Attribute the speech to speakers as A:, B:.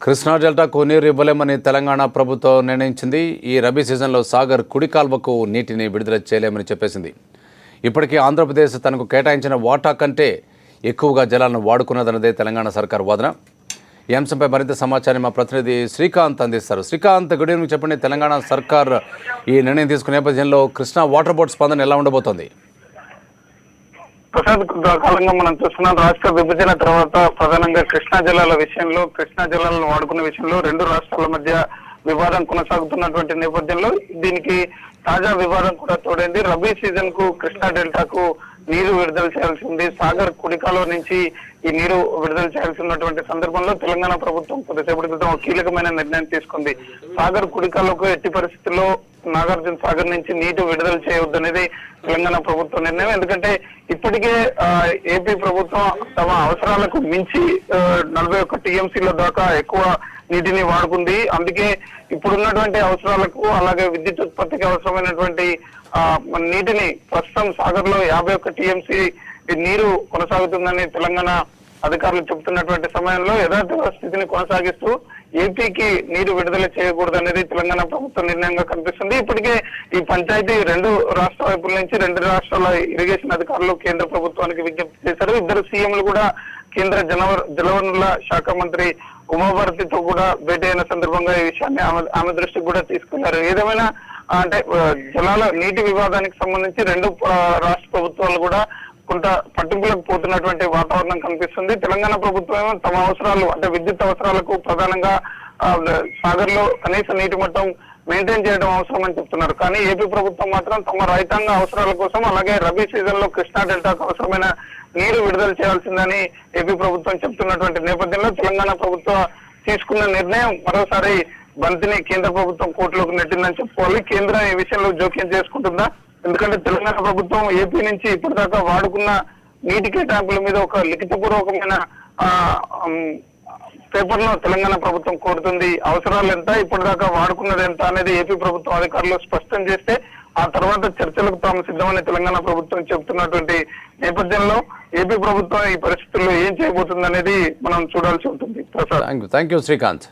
A: కృష్ణా డెల్టాకు నీరు ఇవ్వలేమని తెలంగాణ ప్రభుత్వం నిర్ణయించింది. ఈ రబీ సీజన్లో సాగర్ కుడి కాల్వకు నీటిని విడుదల చేయలేమని చెప్పేసింది. ఇప్పటికీ ఆంధ్రప్రదేశ్ తనకు కేటాయించిన వాటా కంటే ఎక్కువగా జలాలను వాడుకున్నదన్నదే తెలంగాణ సర్కార్ వాదన. ఈ అంశంపై మరింత సమాచారం మా ప్రతినిధి శ్రీకాంత్ అందిస్తారు. Srikanth, good evening. చెప్పండి, తెలంగాణ సర్కార్ ఈ నిర్ణయం తీసుకునే నేపథ్యంలో కృష్ణా వాటర్ బోర్డు స్పందన ఎలా ఉండబోతోంది?
B: ప్రసాద్, కాలంగా మనం చూస్తున్నాం, రాష్ట్ర విభజన తర్వాత ప్రధానంగా కృష్ణా జిల్లాల విషయంలో, కృష్ణా జిల్లాలను వాడుకునే విషయంలో రెండు రాష్ట్రాల మధ్య వివాదం కొనసాగుతున్నటువంటి నేపథ్యంలో దీనికి తాజా వివాదం కూడా తోడైంది. రబీ సీజన్ కు కృష్ణా డెల్టాకు నీరు విడుదల చేయాల్సి ఉంది. సాగర్ కుడికాలో నుంచి ఈ నీరు విడుదల చేయాల్సి ఉన్నటువంటి సందర్భంలో తెలంగాణ ప్రభుత్వం కొద్దిసేపటి క్రితం ఒక కీలకమైన నిర్ణయం తీసుకుంది. సాగర్ కుడికాలకు ఎట్టి పరిస్థితుల్లో నాగార్జున సాగర్ నుంచి నీటి విడుదల చేయవద్దనేది తెలంగాణ ప్రభుత్వ నిర్ణయం. ఎందుకంటే ఇప్పటికే ఏపీ ప్రభుత్వం తమ అవసరాలకు మించి 41 టీఎంసీల దాకా ఎక్కువ నీటిని వాడుకుంది. అందుకే ఇప్పుడున్నటువంటి అవసరాలకు, అలాగే విద్యుత్ ఉత్పత్తికి అవసరమైనటువంటి నీటిని ప్రస్తుతం సాగర్ లో 51 టీఎంసీ నీరు కొనసాగుతుందని తెలంగాణ అధికారులు చెబుతున్నటువంటి సమయంలో యథార్థ స్థితిని కొనసాగిస్తూ ఏపీకి నీరు విడుదల చేయకూడదనేది తెలంగాణ ప్రభుత్వ నిర్ణయంగా కనిపిస్తుంది. ఇప్పటికే ఈ పంచాయతీ రెండు రాష్ట్ర వైపుల నుంచి రెండు రాష్ట్రాల ఇరిగేషన్ అధికారులు కేంద్ర ప్రభుత్వానికి విజ్ఞప్తి చేశారు. ఇద్దరు సీఎంలు కూడా కేంద్ర జలవనరుల శాఖ మంత్రి ఉమాభారతితో కూడా భేటీ అయిన సందర్భంగా ఈ విషయాన్ని ఆమె దృష్టికి కూడా తీసుకెళ్లారు. ఏదేమైనా అంటే జలాల నీటి వివాదానికి సంబంధించి రెండు రాష్ట్ర ప్రభుత్వాలు కూడా కొంత పట్టింపులకు పోతున్నటువంటి వాతావరణం కనిపిస్తుంది. తెలంగాణ ప్రభుత్వం తమ అవసరాలు, అంటే విద్యుత్ అవసరాలకు ప్రధానంగా సాగర్ లో కనీస నీటి మట్టం మెయింటైన్ చేయడం అవసరం అని చెప్తున్నారు. కానీ ఏపీ ప్రభుత్వం మాత్రం తమ రైతాంగ అవసరాల కోసం, అలాగే రబీ సీజన్ లో కృష్ణా డెల్టాకు అవసరమైన నీరు విడుదల చేయాల్సిందని ఏపీ ప్రభుత్వం చెప్తున్నటువంటి నేపథ్యంలో తెలంగాణ ప్రభుత్వం తీసుకున్న నిర్ణయం మరోసారి బంతిని కేంద్ర ప్రభుత్వం కోర్టులోకి నెట్టిందని చెప్పుకోవాలి. కేంద్రం ఈ విషయంలో జోక్యం చేసుకుంటుందా? ఎందుకంటే తెలంగాణ ప్రభుత్వం ఏపీ నుంచి ఇప్పటిదాకా వాడుకున్న నీటి కేటాయింపుల మీద ఒక లిఖితపూర్వకమైన పేపర్ లో తెలంగాణ ప్రభుత్వం కోరుతుంది. అవసరాలు ఎంత, ఇప్పటిదాకా వాడుకున్నది ఎంత అనేది ఏపీ ప్రభుత్వం అధికారులు స్పష్టం చేస్తే ఆ తర్వాత చర్చలకు తాము సిద్ధమని తెలంగాణ ప్రభుత్వం చెబుతున్నటువంటి నేపథ్యంలో ఏపీ ప్రభుత్వం ఈ పరిస్థితుల్లో ఏం చేయబోతుంది అనేది మనం చూడాల్సి ఉంటుంది.
A: Thank you Srikanth.